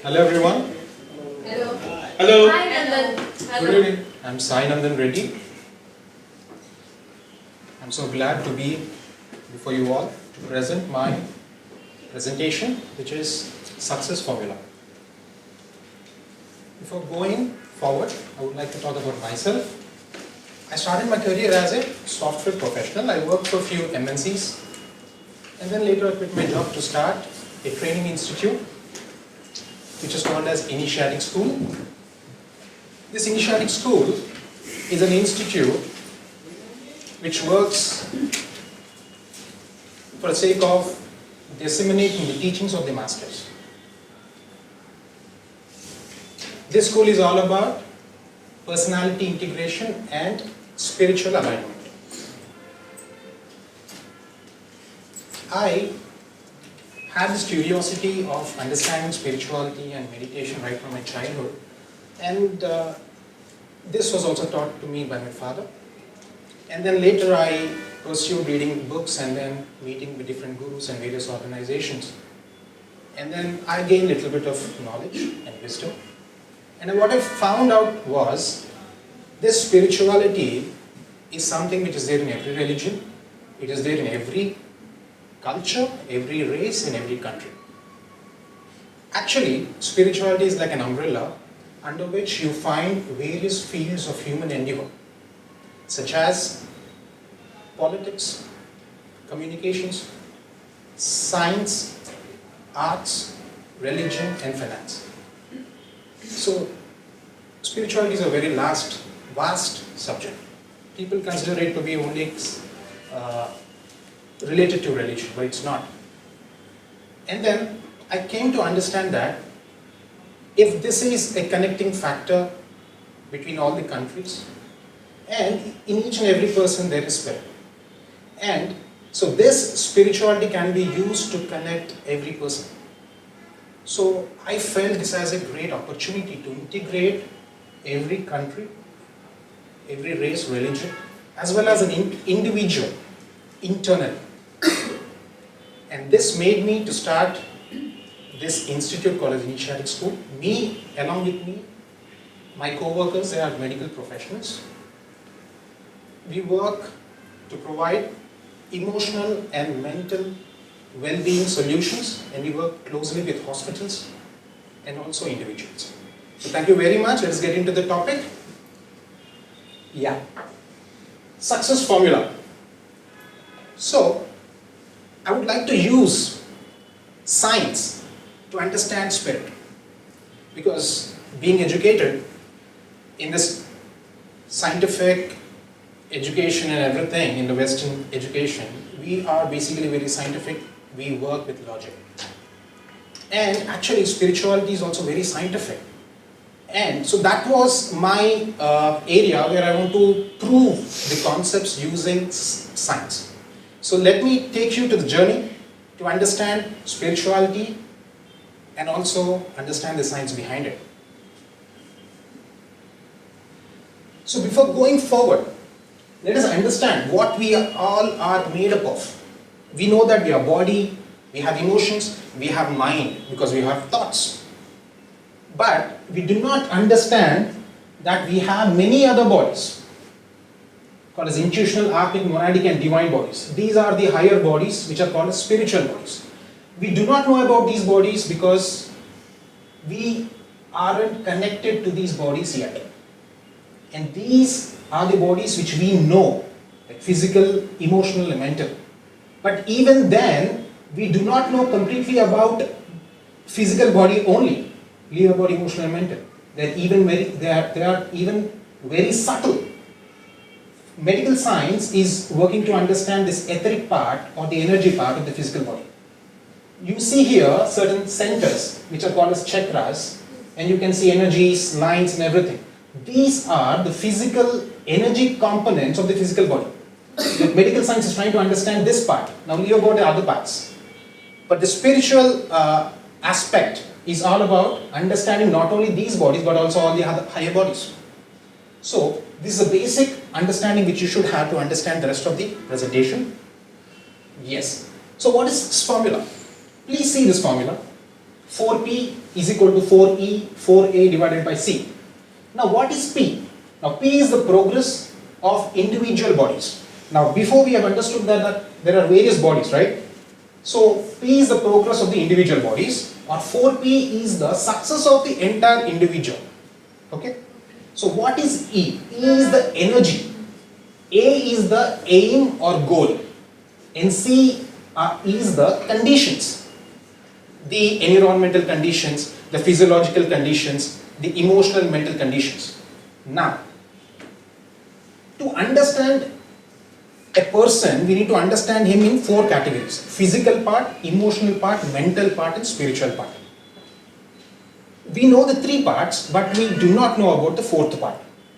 Hello everyone. Hello. Hello. Hi Nandan. Good evening. I'm Sai Nandan Reddy. I'm so glad to be before you all to present my presentation, which is Success Formula. Before going forward, I would like to talk about myself. I started my career as a software professional. I worked for a few MNCs, and then later I quit my job to start a training institute, which is called as INITIATIC School. This INITIATIC School is an institute which works for the sake of disseminating the teachings of the masters. This school is all about personality integration and spiritual alignment. I had this curiosity of understanding spirituality and meditation right from my childhood, and this was also taught to me by my father. And then later I pursued reading books and then meeting with different gurus and various organizations. And then I gained a little bit of knowledge and wisdom. And what I found out was this spirituality is something which is there in every religion. It is there in every culture, every race, in every country. Actually, spirituality is like an umbrella under which you find various fields of human endeavor, such as politics, communications, science, arts, religion, and finance. So, spirituality is a very vast subject. People consider it to be only related to religion, but it's not. And then I came to understand that if this is a connecting factor between all the countries, and in each and every person there is spirit. And so this spirituality can be used to connect every person. So I felt this as a great opportunity to integrate every country, every race, religion, as well as an individual internally. And this made me to start this institute called as INITIATIC School. Me, along with me, my co-workers, they are medical professionals. We work to provide emotional and mental well-being solutions, and we work closely with hospitals and also individuals. So thank you very much. Let's get into the topic. Yeah. Success formula. So, I would like to use science to understand spirit, because being educated in this scientific education and everything in the Western education, we are basically very scientific. We work with logic. And actually spirituality is also very scientific. And so that was my area where I want to prove the concepts using science. So let me take you to the journey to understand spirituality and also understand the science behind it. So before going forward, let us understand what we all are made up of. We know that we are body, we have emotions, we have mind because we have thoughts. But we do not understand that we have many other bodies called as intuitional, atmic, monadic and divine bodies. These are the higher bodies which are called as spiritual bodies. We do not know about these bodies because we aren't connected to these bodies yet. And these are the bodies which we know, like physical, emotional and mental. But even then, we do not know completely about physical body only. Leave about emotional and mental. They are even very subtle. Medical science is working to understand this etheric part or the energy part of the physical body. You see here certain centers which are called as chakras, and you can see energies, lines and everything. These are the physical energy components of the physical body. The medical science is trying to understand this part. Now leave about the other parts. But the spiritual aspect is all about understanding not only these bodies but also all the other higher bodies. So this is a basic understanding which you should have to understand the rest of the presentation. Yes. So what is this formula? Please see this formula. 4P is equal to 4E, 4A divided by C. Now what is P? Now P is the progress of individual bodies. Now before we have understood that there are various bodies, right? So P is the progress of the individual bodies, or 4P is the success of the entire individual. Okay? So what is E? E is the energy. A is the aim or goal. And C is the conditions. The environmental conditions, the physiological conditions, the emotional mental conditions. Now, to understand a person, we need to understand him in 4 categories: physical part, emotional part, mental part, and spiritual part. We know the 3 parts, but we do not know about the 4th part.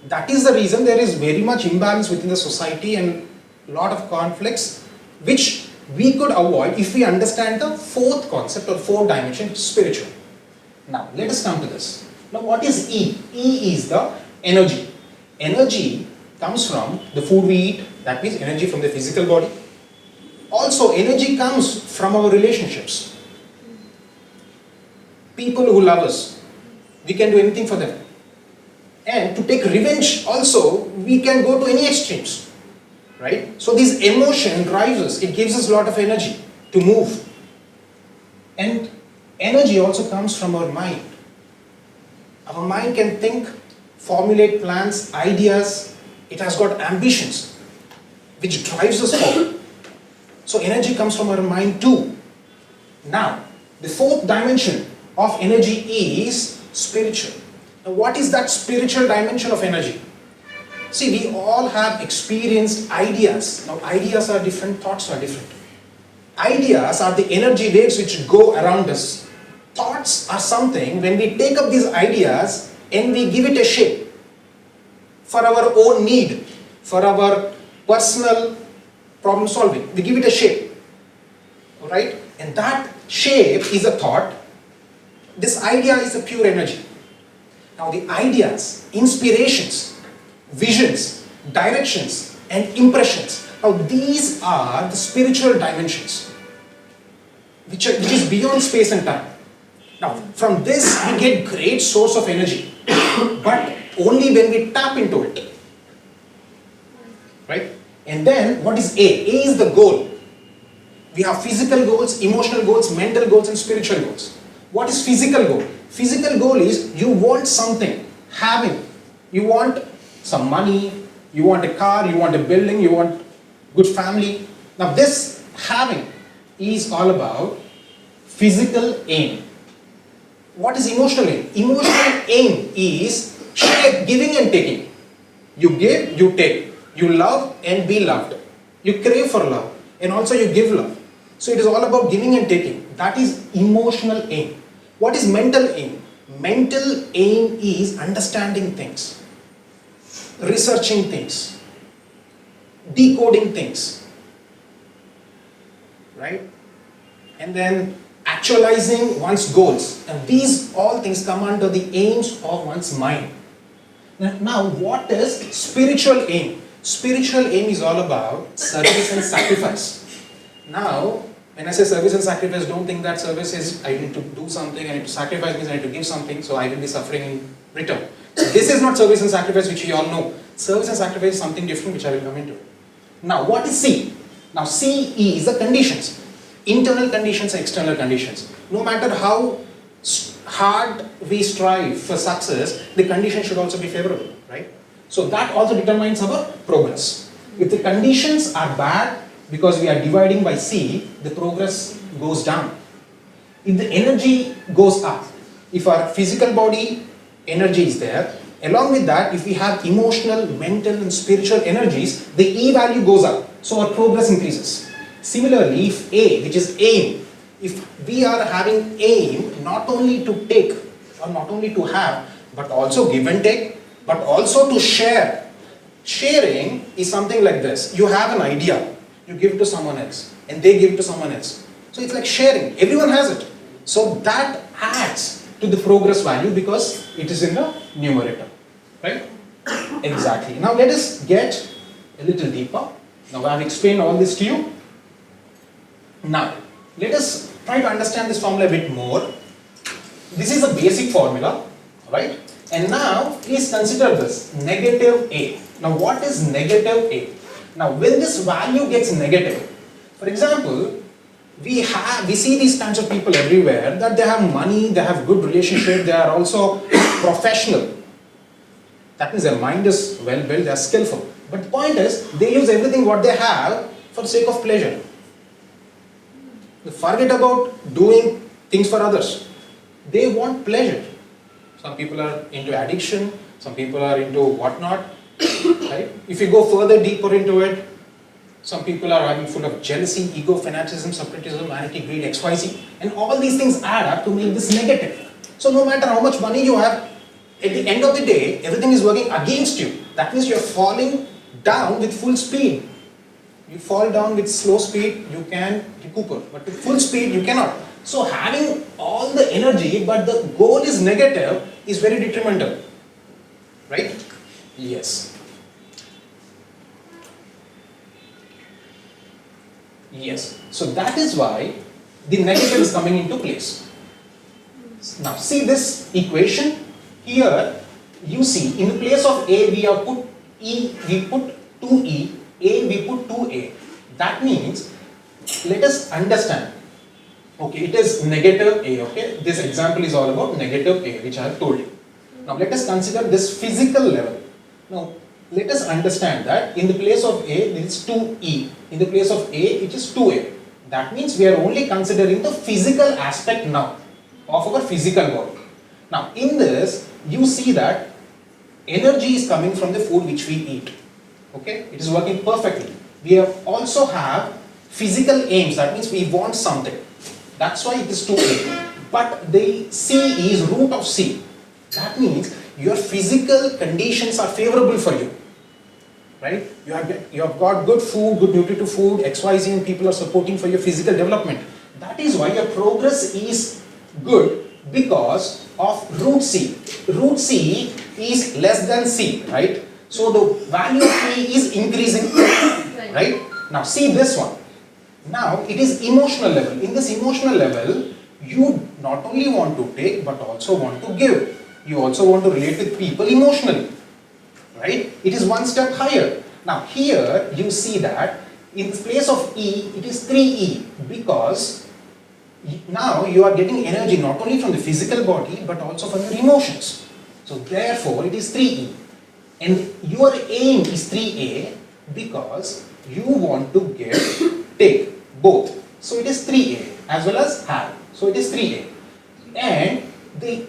That is the reason there is very much imbalance within the society and a lot of conflicts, which we could avoid if we understand the 4th concept or 4th dimension, spiritual. Now, let us come to this. Now, what is E? E is the energy. Energy comes from the food we eat, that means energy from the physical body. Also, energy comes from our relationships. People who love us, we can do anything for them. And to take revenge also, we can go to any extremes. Right? So this emotion drives us, it gives us a lot of energy to move. And energy also comes from our mind. Our mind can think, formulate plans, ideas, it has got ambitions, which drives us forward. So energy comes from our mind too. Now, the 4th dimension of energy is spiritual. Now what is that spiritual dimension of energy? See, we all have experienced ideas. Now ideas are different, thoughts are different. Ideas are the energy waves which go around us. Thoughts are something when we take up these ideas and we give it a shape for our own need, for our personal problem solving. We give it a shape. Alright? And that shape is a thought. This idea is a pure energy. Now the ideas, inspirations, visions, directions, and impressions. Now these are the spiritual dimensions, which is beyond space and time. Now from this we get great source of energy, but only when we tap into it. Right? And then what is A? A is the goal. We have physical goals, emotional goals, mental goals, and spiritual goals. What is physical goal? Physical goal is you want something, having. You want some money, you want a car, you want a building, you want good family. Now this having is all about physical aim. What is emotional aim? Emotional aim is giving and taking. You give, you take. You love and be loved. You crave for love and also you give love. So it is all about giving and taking. That is emotional aim. What is mental aim? Mental aim is understanding things, researching things, decoding things, right? And then actualizing one's goals. And these all things come under the aims of one's mind. Now, what is spiritual aim? Spiritual aim is all about service and sacrifice. Now, when I say service and sacrifice, don't think that service is I need to do something, I need to sacrifice means I need to give something, so I will be suffering in return. So this is not service and sacrifice, which we all know. Service and sacrifice is something different, which I will come into. Now, what is C? Now, C is the conditions. Internal conditions and external conditions. No matter how hard we strive for success, the conditions should also be favorable, right? So that also determines our progress. If the conditions are bad, because we are dividing by C, the progress goes down. If the energy goes up, if our physical body energy is there, along with that, if we have emotional, mental and spiritual energies, the E value goes up, so our progress increases. Similarly, if A, which is aim, if we are having aim not only to take or not only to have, but also give and take, but also to share. Sharing is something like this. You have an idea, you give it to someone else, and they give it to someone else. So it's like sharing. Everyone has it. So that adds to the progress value because it is in the numerator. Right? Exactly. Now let us get a little deeper. Now I have explained all this to you. Now let us try to understand this formula a bit more. this is a basic formula, right? And now please consider this, negative A. Now what is negative A? Now when this value gets negative, for example, we see these kinds of people everywhere, that they have money, they have good relationship, they are also professional. That means their mind is well built, they are skillful. But the point is, they use everything what they have for the sake of pleasure. They forget about doing things for others. They want pleasure. Some people are into addiction, some people are into whatnot. Right? If you go further deeper into it, some people are having full of jealousy, ego, fanaticism, separatism, vanity, greed, XYZ, and all these things add up to make this negative. So no matter how much money you have, at the end of the day, everything is working against you. That means you're falling down with full speed. You fall down with slow speed, you can recuperate, but with full speed, you cannot. So having all the energy, but the goal is negative, is very detrimental. Right? Yes. Yes. So that is why the negative is coming into place. Now see this equation. Here you see in the place of A we have put E, we put 2E, A we put 2A. That means, let us understand. Okay, it is negative A, okay. This example is all about negative A, which I have told you. Now let us consider this physical level. Now let us understand that in the place of A, this is 2E. In the place of A, it is 2A. That means we are only considering the physical aspect now of our physical body. Now in this, you see that energy is coming from the food which we eat. Okay, it is working perfectly. We also have physical aims, that means we want something. That's why it is 2A. But the C is root of C. That means your physical conditions are favorable for you. Right? You have got good food, good nutritive food, XYZ, and people are supporting for your physical development. That is why your progress is good because of root C. Root C is less than C, right? So the value of P is increasing, right? Now see this one. Now it is emotional level. In this emotional level, you not only want to take but also want to give. You also want to relate with people emotionally, right? It is one step higher. Now here you see that in the place of E, it is 3E because now you are getting energy not only from the physical body but also from your emotions. So therefore it is 3E. And your aim is 3A because you want to give, take, both. So it is 3A as well as have. So it is 3A. And the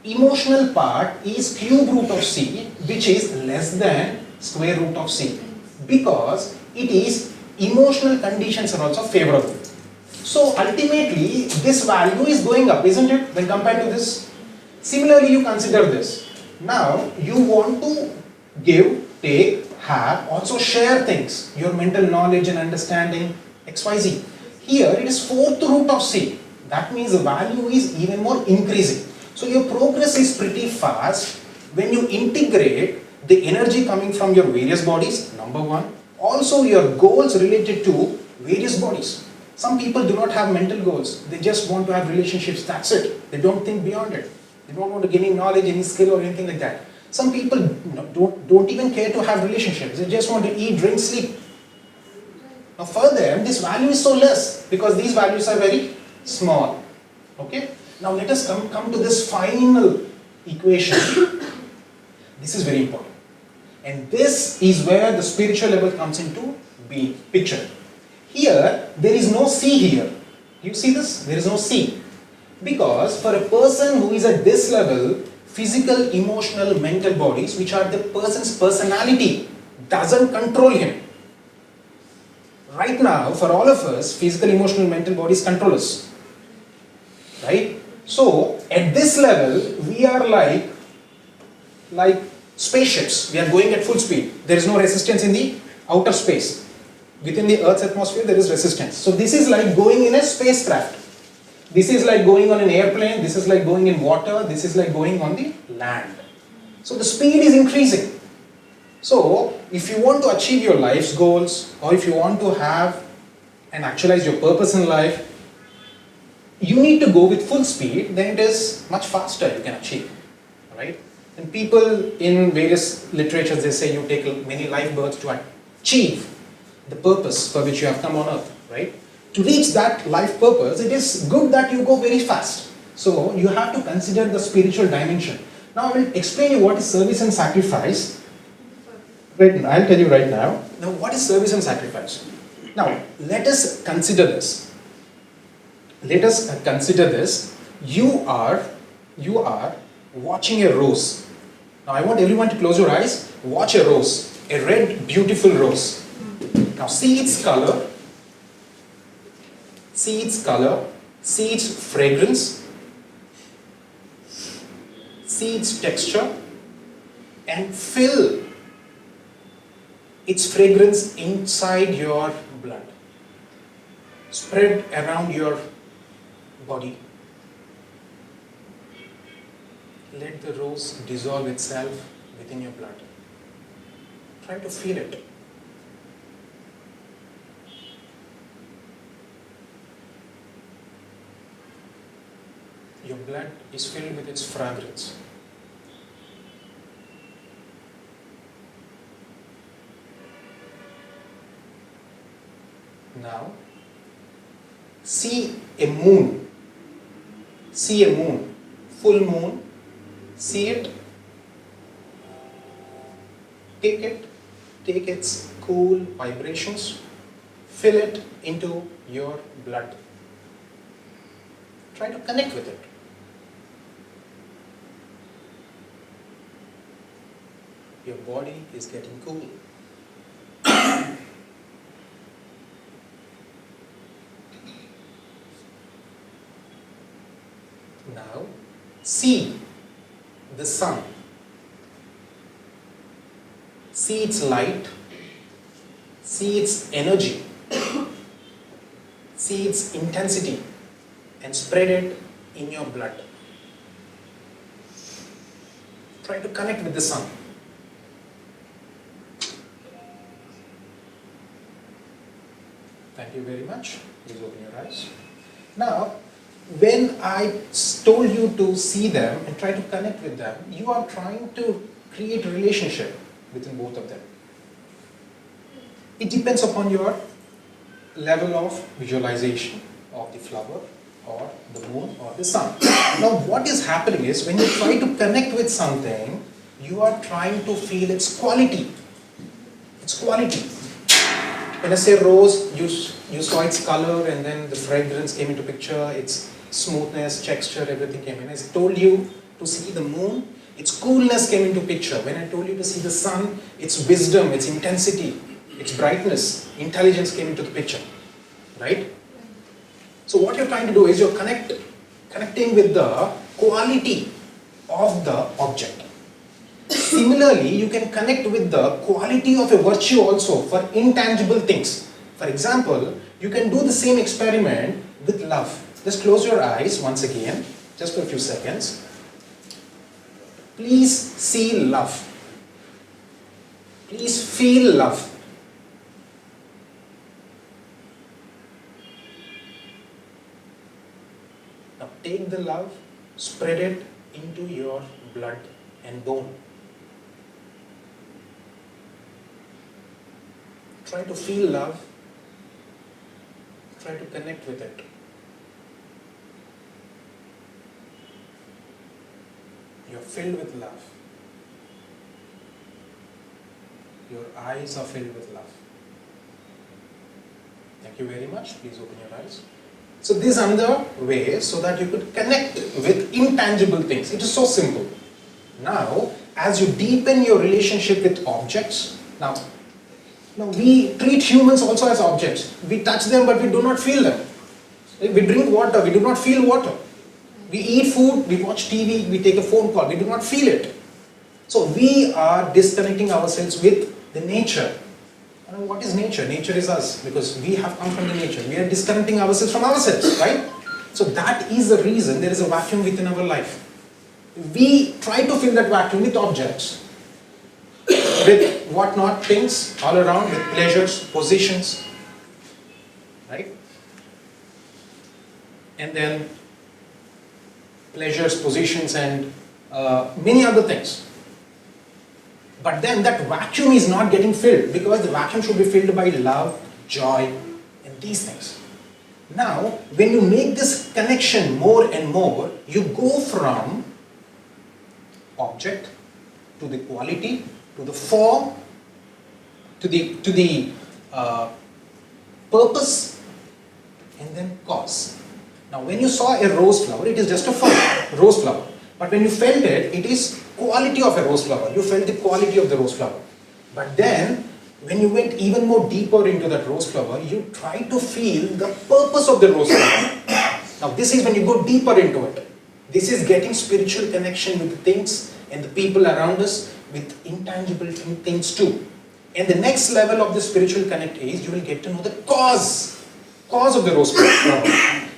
emotional part is cube root of C, which is less than square root of C because it is emotional conditions are also favorable. So ultimately this value is going up, isn't it, when compared to this? Similarly you consider this. Now you want to give, take, have, also share things, your mental knowledge and understanding, XYZ. Here it is fourth root of C. That means the value is even more increasing. So your progress is pretty fast when you integrate the energy coming from your various bodies, number one. Also your goals related to various bodies. Some people do not have mental goals. They just want to have relationships, that's it. They don't think beyond it. They don't want to gain any knowledge, any skill or anything like that. Some people don't even care to have relationships. They just want to eat, drink, sleep. Now for them, this value is so less because these values are very small. Okay? Now let us come to this final equation. This is very important. And this is where the spiritual level comes into being, picture. Here, there is no C here. You see this? There is no C. Because for a person who is at this level, physical, emotional, mental bodies, which are the person's personality, doesn't control him. Right now, for all of us, physical, emotional, mental bodies control us. Right? So, at this level, we are like spaceships. We are going at full speed. There is no resistance in the outer space. Within the Earth's atmosphere, there is resistance. So, this is like going in a spacecraft. This is like going on an airplane. This is like going in water. This is like going on the land. So, the speed is increasing. So, if you want to achieve your life's goals, or if you want to have and actualize your purpose in life, you need to go with full speed, then it is much faster you can achieve, right? And people in various literatures, they say you take many life births to achieve the purpose for which you have come on earth, right? To reach that life purpose, it is good that you go very fast. So you have to consider the spiritual dimension. Now I will explain you what is service and sacrifice. Right, I'll tell you right now. Now what is service and sacrifice? Now let us consider this. Let us consider this. You are watching a rose. Now I want everyone to close your eyes. Watch a rose, a red, beautiful rose. Now see its color, see its fragrance, see its texture, and feel its fragrance inside your blood. Spread around your body. Let the rose dissolve itself within your blood. Try to feel it. Your blood is filled with its fragrance. Now, see a moon. See a moon. Full moon. See it. Take its cool vibrations. Fill it into your blood. Try to connect with it. Your body is getting cool. Now, see the sun. See its light. See its energy. See its intensity. And spread it in your blood. Try to connect with the sun. Thank you very much. Please open your eyes. Now, when I told you to see them and try to connect with them, you are trying to create a relationship between both of them. It depends upon your level of visualization of the flower or the moon or the sun. Now what is happening is when you try to connect with something, you are trying to feel its quality. Its quality. When I say rose, you saw its color and then the fragrance came into picture, its smoothness, texture, everything came in. I told you to see the moon, its coolness came into picture. When I told you to see the sun, its wisdom, its intensity, its brightness, intelligence came into the picture. Right? So what you're trying to do is you're connecting with the quality of the object. Similarly, you can connect with the quality of a virtue also for intangible things. For example, you can do the same experiment with love. Just close your eyes once again, just for a few seconds. Please see love. Please feel love. Now take the love, spread it into your blood and bone. Try to feel love. Try to connect with it. You're filled with love. Your eyes are filled with love. Thank you very much. Please open your eyes. So this is another way so that you could connect with intangible things. It is so simple. Now, as you deepen your relationship with objects, now we treat humans also as objects. We touch them but we do not feel them. We drink water, we do not feel water. We eat food, we watch TV, we take a phone call, we do not feel it. So we are disconnecting ourselves with the nature. And what is nature? Nature is us, because we have come from the nature. We are disconnecting ourselves from ourselves, right? So that is the reason there is a vacuum within our life. We try to fill that vacuum with objects, with whatnot, things all around, with pleasures, possessions, right? and then pleasures, positions, and many other things. But then that vacuum is not getting filled, because the vacuum should be filled by love, joy, and these things. Now, when you make this connection more and more, you go from object to the quality, to the form, to the purpose, and then cause. Now, when you saw a rose flower, it is just a rose flower. But when you felt it, it is quality of a rose flower. You felt the quality of the rose flower. But then, when you went even more deeper into that rose flower, you try to feel the purpose of the rose flower. Now, this is when you go deeper into it. This is getting spiritual connection with the things and the people around us, with intangible things too. And the next level of the spiritual connect is you will get to know the cause of the rose flower.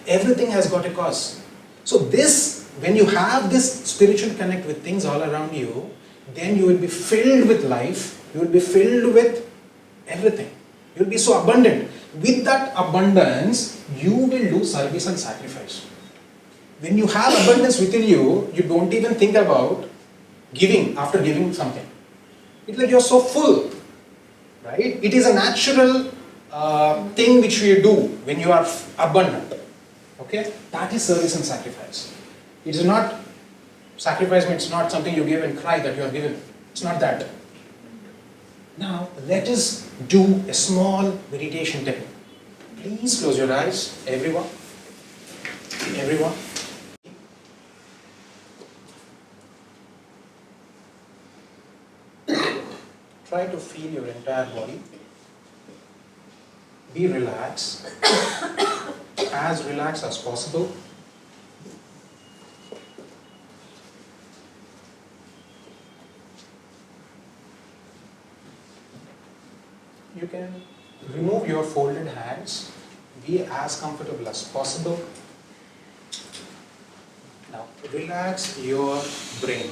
Everything has got a cause. So this, when you have this spiritual connect with things all around you, then you will be filled with life, you will be filled with everything. You will be so abundant. With that abundance, you will do service and sacrifice. When you have abundance within you, you don't even think about giving after giving something. It's like you're so full, right? It is a natural thing which you do when you are abundant. Okay? That is service and sacrifice. It is not, sacrifice means not something you give and cry that you are given. It's not that. Now, let us do a small meditation technique. Please close your eyes, everyone. Everyone. Try to feel your entire body. Be relaxed, as relaxed as possible. You can remove your folded hands. Be as comfortable as possible. Now, relax your brain.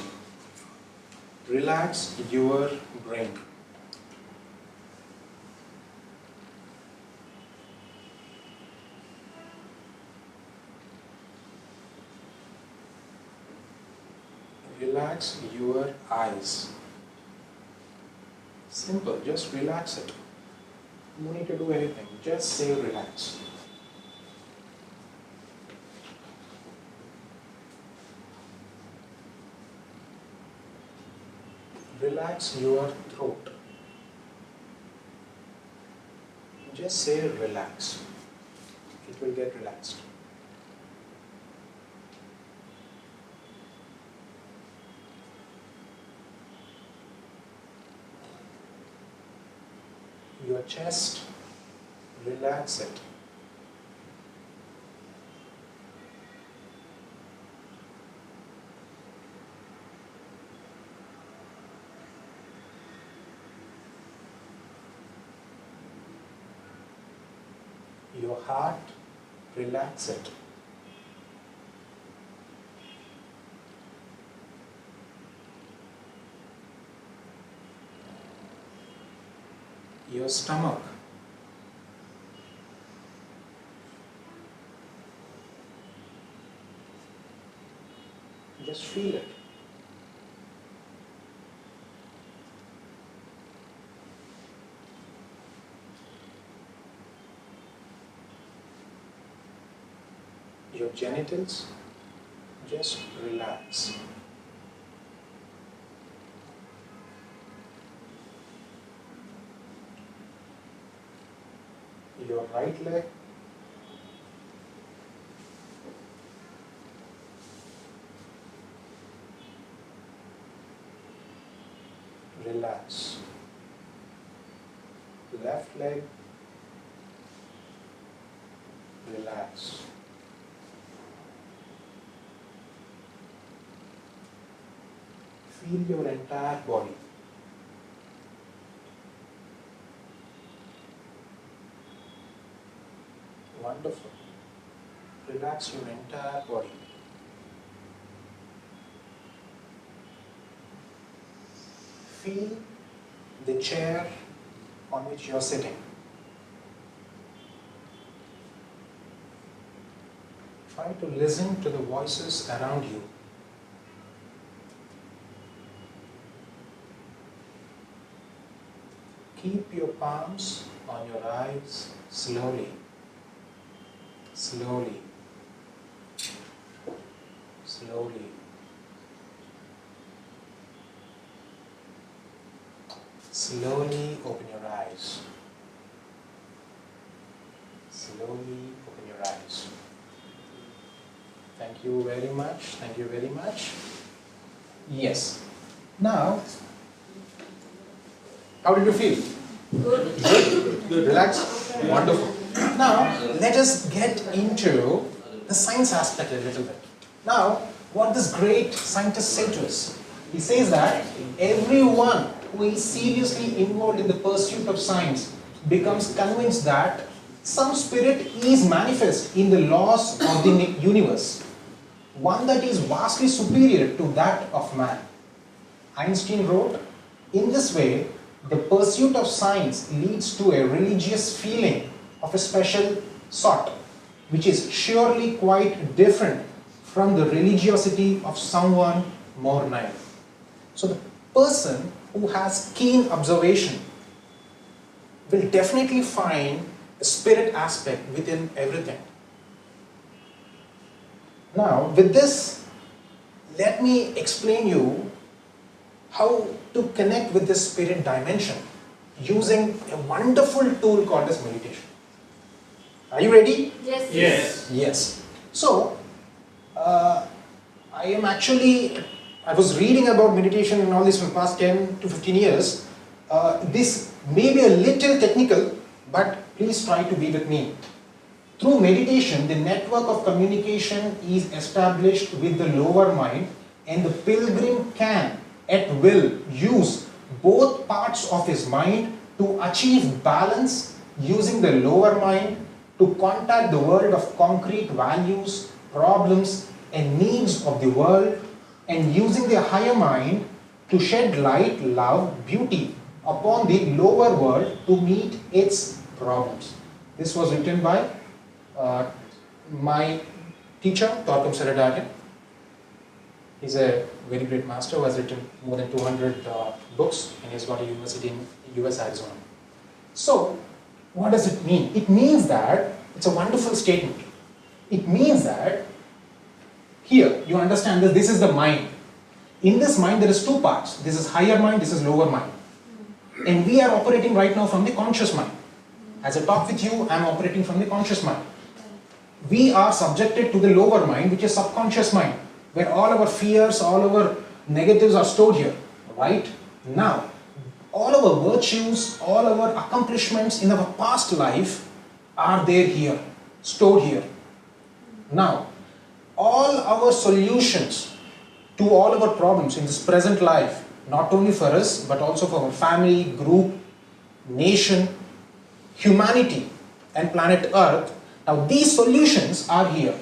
Relax your brain. Relax your eyes. Simple, just relax it. No need to do anything, just say relax. Relax your throat. Just say relax. It will get relaxed. Your chest, relax it. Your heart, relax it. Your stomach, just feel it. Your genitals, just relax. Your right leg, relax. Left leg, relax. Feel your entire body. Wonderful. Relax your entire body. Feel the chair on which you are sitting. Try Try to listen to the voices around you. Keep your palms on your eyes slowly, slowly, slowly. Slowly open your eyes. Slowly open your eyes. Thank you very much. Thank you very much. Yes. Now, how did you feel? Good. Good? Relaxed? Wonderful. Now, let us get into the science aspect a little bit. Now, what this great scientist say to us? He says that everyone who is seriously involved in the pursuit of science becomes convinced that some spirit is manifest in the laws of the universe, one that is vastly superior to that of man. Einstein wrote, in this way, the pursuit of science leads to a religious feeling of a special sort, which is surely quite different from the religiosity of someone more naive. So the person who has keen observation will definitely find a spirit aspect within everything. Now, with this, let me explain you how to connect with this spirit dimension using a wonderful tool called as meditation. Are you ready? Yes. Yes. Yes. So, I was reading about meditation and all this for the past 10 to 15 years. This may be a little technical, but please try to be with me. Through meditation, the network of communication is established with the lower mind, and the pilgrim can, at will, use both parts of his mind to achieve balance, using the lower mind to contact the world of concrete values, problems, and needs of the world, and using the higher mind to shed light, love, beauty upon the lower world to meet its problems. This was written by my teacher, Torkum Saradarian. He's a very great master who has written more than 200 books, and he's got a university in US, Arizona. So, what does it mean? It means that, it's a wonderful statement. It means that, here, you understand this, this is the mind. In this mind, there is two parts. This is higher mind, this is lower mind. And we are operating right now from the conscious mind. As I talk with you, I am operating from the conscious mind. We are subjected to the lower mind, which is subconscious mind, where all our fears, all our negatives are stored here, right? Now, all our virtues, all our accomplishments in our past life are there here, stored here. Now, all our solutions to all of our problems in this present life, not only for us, but also for our family, group, nation, humanity, and planet Earth. Now, these solutions are here.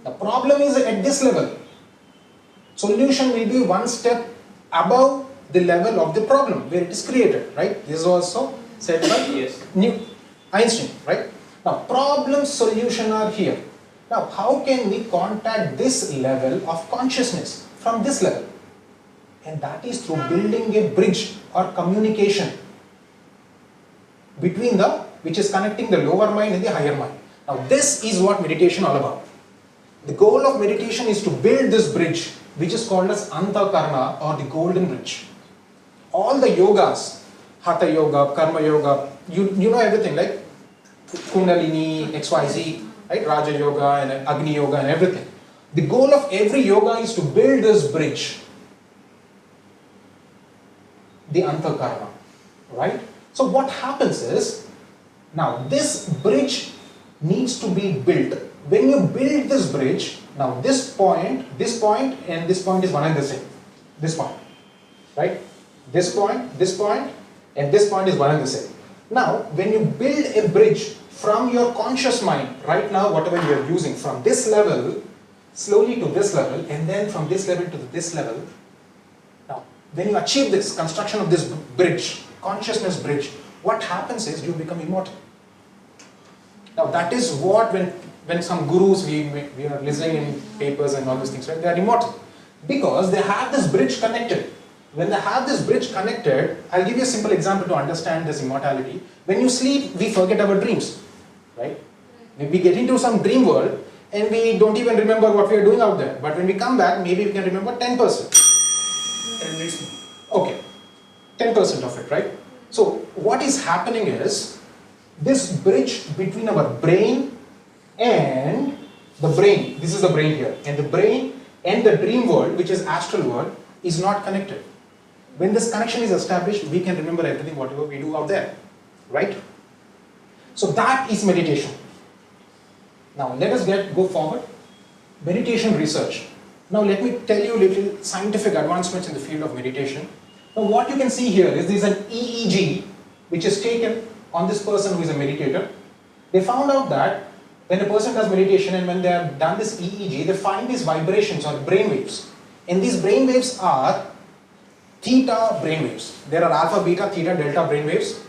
The problem is at this level. Solution will be one step above the level of the problem where it is created, right? This is also said by Einstein, right? Now, problem, solution are here. Now, how can we contact this level of consciousness from this level? And that is through building a bridge or communication between which is connecting the lower mind and the higher mind. Now, this is what meditation is all about. The goal of meditation is to build this bridge, which is called as Antakarna, or the golden bridge. All the yogas, Hatha Yoga, Karma Yoga, you know everything, like Kundalini, XYZ, right? Raja Yoga and Agni Yoga and everything. The goal of every yoga is to build this bridge, the Antakarna, right? So what happens is, now this bridge needs to be built. When you build this bridge, now this point, and this point is one and the same. This point, right? This point, and this point is one and the same. Now, when you build a bridge from your conscious mind, right now, whatever you are using, from this level, slowly to this level, and then from this level to this level. Now, when you achieve this construction of this bridge, consciousness bridge, what happens is you become immortal. Now, that is what, when when some gurus we are listening in papers and all those things, right? They are immortal because they have this bridge connected. When they have this bridge connected, I'll give you a simple example to understand this immortality. When you sleep, we forget our dreams, right? When we get into some dream world and we don't even remember what we are doing out there. But when we come back, maybe we can remember 10%. Okay, 10% of it, right? So what is happening is this bridge between our brain and the brain, this is the brain here, and the brain and the dream world, which is astral world, is not connected. When this connection is established, we can remember everything, whatever we do out there, right? So that is meditation. Now let us go forward. Meditation research. Now let me tell you a little scientific advancements in the field of meditation. Now what you can see here is there is an EEG which is taken on this person who is a meditator. They found out that when a person does meditation and when they have done this EEG, they find these vibrations or brain waves. And these brain waves are theta brain waves. There are alpha, beta, theta, delta brain waves.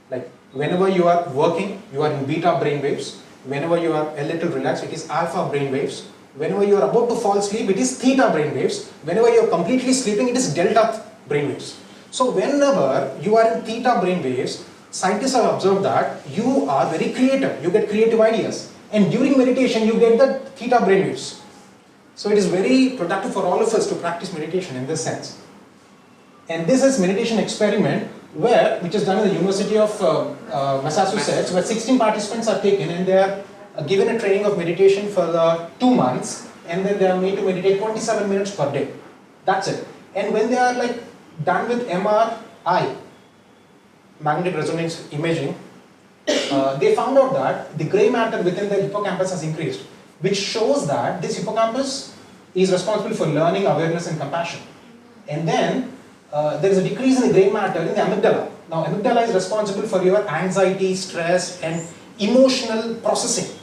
Like whenever you are working, you are in beta brain waves. Whenever you are a little relaxed, it is alpha brain waves. Whenever you are about to fall asleep, it is theta brain waves. Whenever you are completely sleeping, it is delta brain waves. So whenever you are in theta brain waves, scientists have observed that you are very creative. You get creative ideas. And during meditation, you get the theta brain waves. So it is very productive for all of us to practice meditation in this sense. And this is meditation experiment which is done in the University of Massachusetts, where 16 participants are taken and they are given a training of meditation for 2 months, and then they are made to meditate 27 minutes per day. That's it. And when they are like done with MRI, magnetic resonance imaging, they found out that the gray matter within the hippocampus has increased, which shows that this hippocampus is responsible for learning, awareness and compassion. And then there is a decrease in the gray matter in the amygdala. Now amygdala is responsible for your anxiety, stress and emotional processing,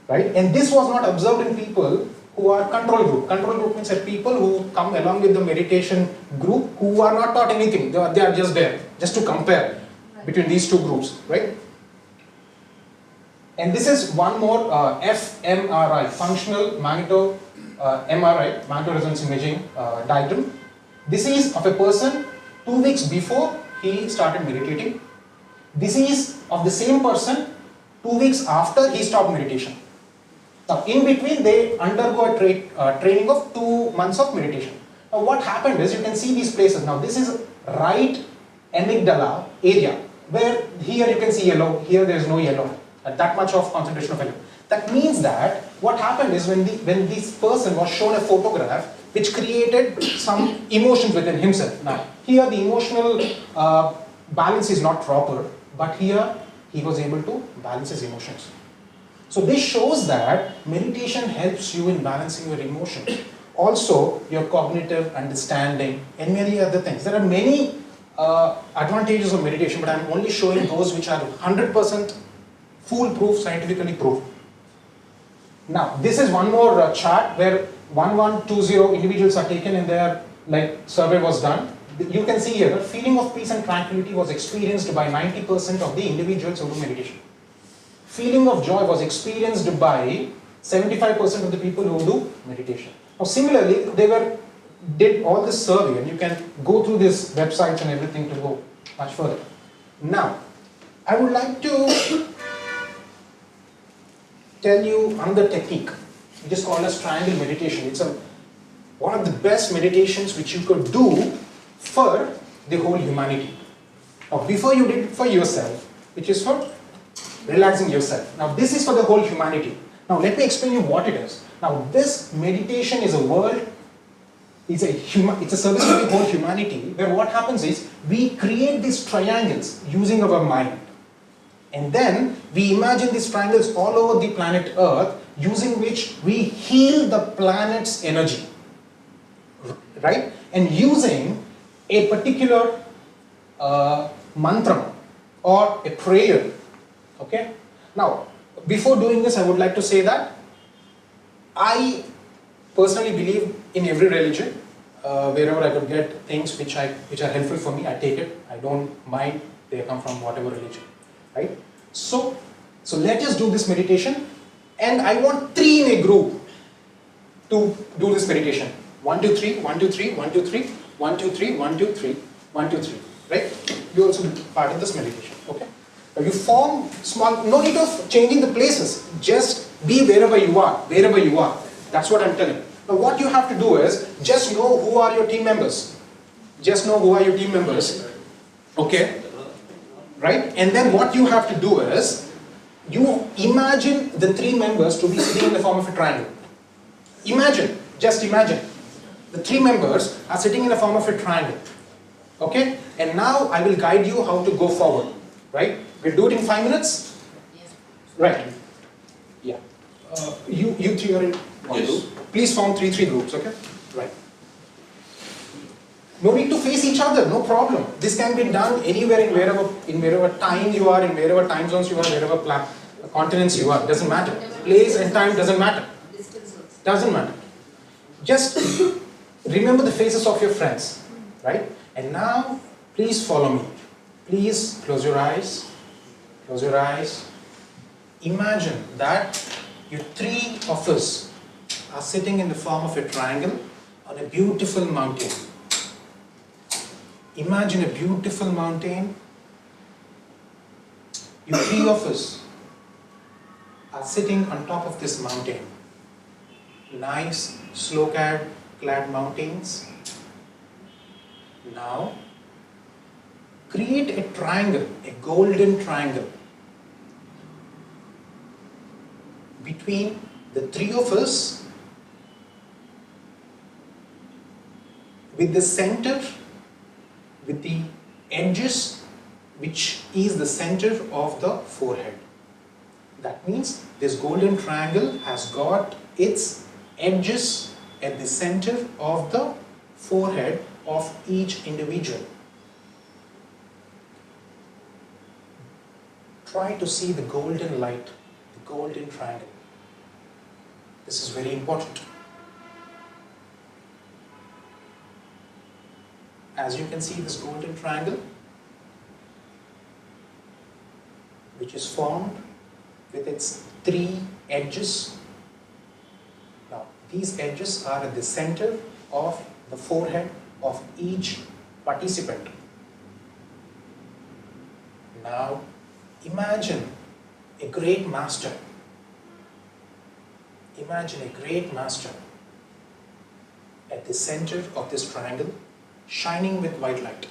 right? And this was not observed in people who are control group. Control group means that people who come along with the meditation group who are not taught anything. They are just there, just to compare between these two groups, right? And this is one more fMRI, functional magneto MRI, magnetic resonance imaging diagram. This is of a person 2 weeks before he started meditating. This is of the same person 2 weeks after he stopped meditation. Now in between they undergo a training of 2 months of meditation. Now what happened is, you can see these places. Now this is right amygdala area, where here you can see yellow, here there is no yellow, that much of concentration of yellow. That means that what happened is when this person was shown a photograph which created some emotions within himself. Now here the emotional balance is not proper, but here he was able to balance his emotions. So this shows that meditation helps you in balancing your emotions. Also your cognitive understanding and many other things. There are many advantages of meditation, but I am only showing those which are 100% foolproof, scientifically proved. Now this is one more chart where 1120 individuals are taken and their survey was done. You can see here the feeling of peace and tranquility was experienced by 90% of the individuals who do meditation. Feeling of joy was experienced by 75% of the people who do meditation. Now similarly, they did all this survey, and you can go through these websites and everything to go much further. Now, I would like to tell you another technique, which is called as triangle meditation. It's one of the best meditations which you could do for the whole humanity. Now, before you did it for yourself, which is for relaxing yourself. Now, this is for the whole humanity. Now, let me explain you what it is. Now, this meditation is it's a service for the whole humanity, where what happens is we create these triangles using our mind. And then we imagine these triangles all over the planet Earth, using which we heal the planet's energy, right? And using a particular mantra or a prayer, okay? Now, before doing this, I would like to say that I personally believe in every religion. Wherever I could get things which are helpful for me, I take it. I don't mind they come from whatever religion, right? So let us do this meditation. And I want 3 in a group to do this meditation. 1, 2, 3, 1, 2, 3, 1, 2, 3, 1, 2, 3, 1, 2, 3, 1, 2, 3. Right? You also do part of this meditation. Okay? Now you form small, no need of changing the places. Just be wherever you are, wherever you are. That's what I'm telling. Now what you have to do is, just know who are your team members. Just know who are your team members. Okay? Right? And then what you have to do is, you imagine the 3 members to be sitting in the form of a triangle. Imagine, just imagine. The 3 members are sitting in the form of a triangle. Okay? And now I will guide you how to go forward. Right? We'll do it in 5 minutes? Yes. Right. Yeah. You 3 are in one group. Please form 3 groups, okay? Right. No need to face each other, no problem. This can be done anywhere in wherever time you are, in wherever time zones you are, wherever continents you are. Doesn't matter. Place and time doesn't matter. Doesn't matter. Just remember the faces of your friends, right? And now, please follow me. Please close your eyes. Close your eyes. Imagine that you 3 of us are sitting in the form of a triangle on a beautiful mountain. Imagine a beautiful mountain. You 3 of us are sitting on top of this mountain. Nice, snow-clad mountains. Now, create a triangle, a golden triangle between the 3 of us, with the center, with the edges, which is the center of the forehead. That means this golden triangle has got its edges at the center of the forehead of each individual. Try to see the golden light, the golden triangle. This is very important. As you can see, this golden triangle, which is formed with its 3 edges. Now, these edges are at the center of the forehead of each participant. Now, imagine a great master. Imagine a great master at the center of this triangle, shining with white light.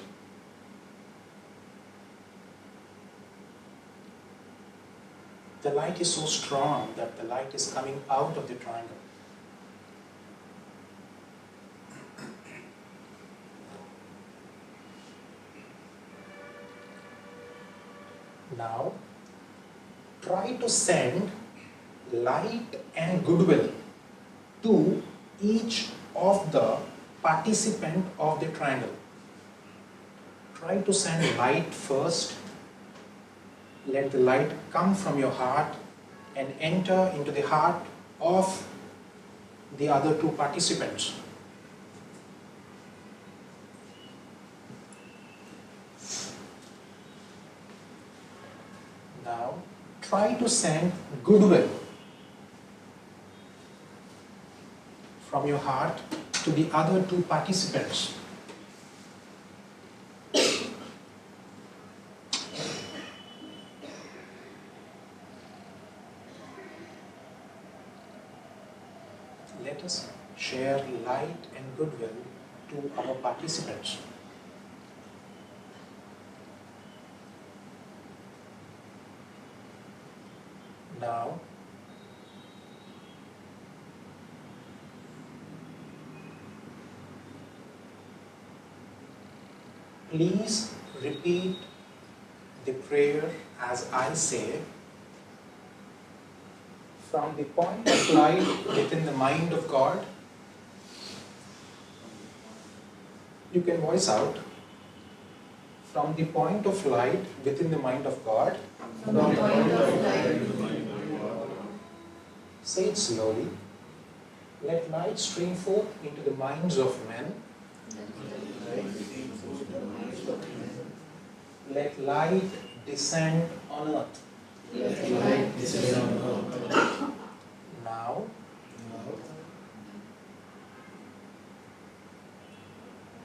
The light is so strong that the light is coming out of the triangle. Now, try to send light and goodwill to each of the participant of the triangle. Try to send light first. Let the light come from your heart and enter into the heart of the other 2 participants. Now, try to send goodwill from your heart to the other 2 participants. Let us share light and goodwill to our participants. Now, please repeat the prayer as I say, from the point of light within the mind of God. You can voice out. From the point of light within the mind of God. Say it slowly. Let light stream forth into the minds of men. Let light descend on earth. Now,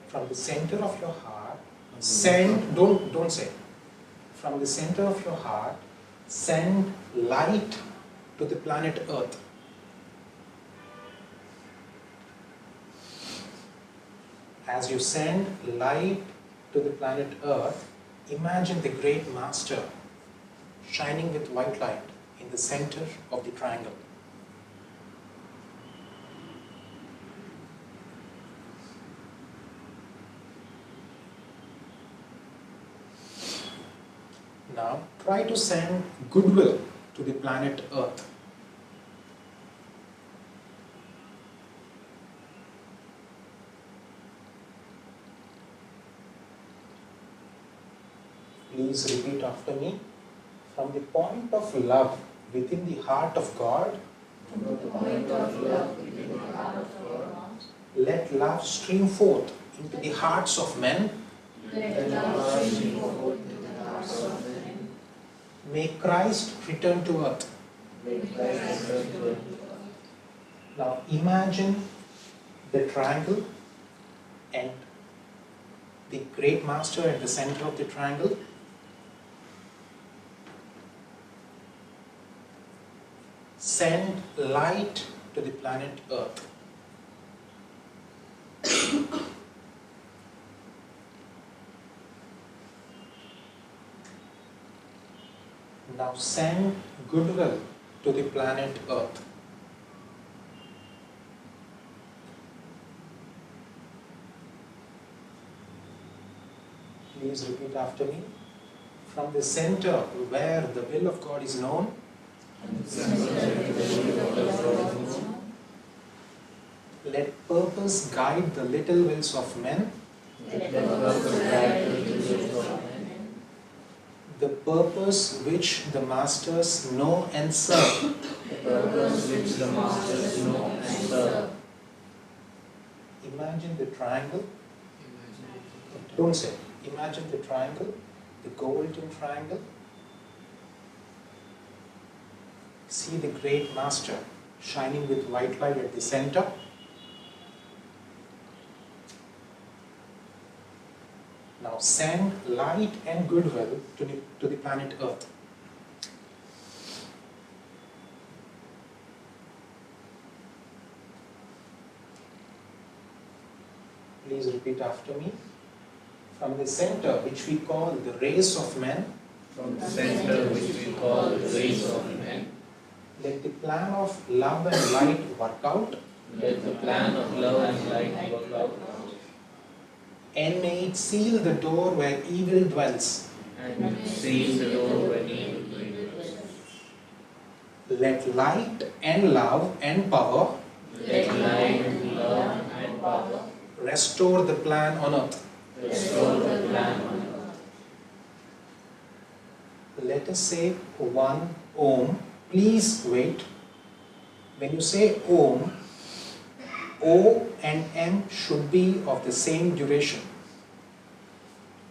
from the center of your heart, send, don't say, from the center of your heart, send light to the planet Earth. As you send light to the planet Earth, imagine the great master shining with white light in the center of the triangle. Now, try to send goodwill to the planet Earth. Please repeat after me. From the point of love within the heart of God, let love stream forth into the hearts of men. May Christ return to earth. Now imagine the triangle and the great master at the center of the triangle. Send light to the planet Earth. Now send goodwill to the planet Earth. Please repeat after me. From the center where the will of God is known, let purpose guide the little wills of men. The purpose which the masters know and serve. Imagine the triangle. Don't say. Imagine the triangle, the golden triangle. See the great master shining with white light at the center. Now send light and goodwill to the planet Earth. Please repeat after me. From the center which we call the race of men, let the plan of love and light work out. And may it seal the door where evil dwells. Let light and love and power restore the plan on earth. Let us say one Om. Please wait. When you say Om, O and M should be of the same duration.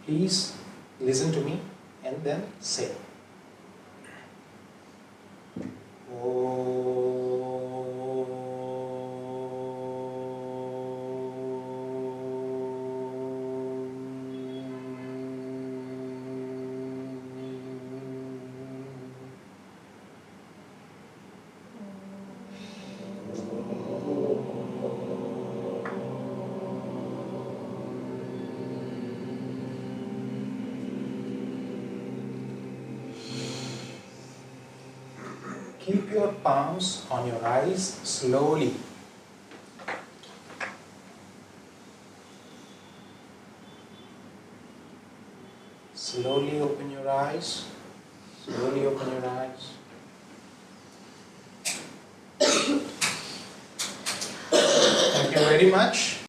Please listen to me and then say. Keep your palms on your eyes slowly. Slowly open your eyes. Slowly open your eyes. Thank you very much.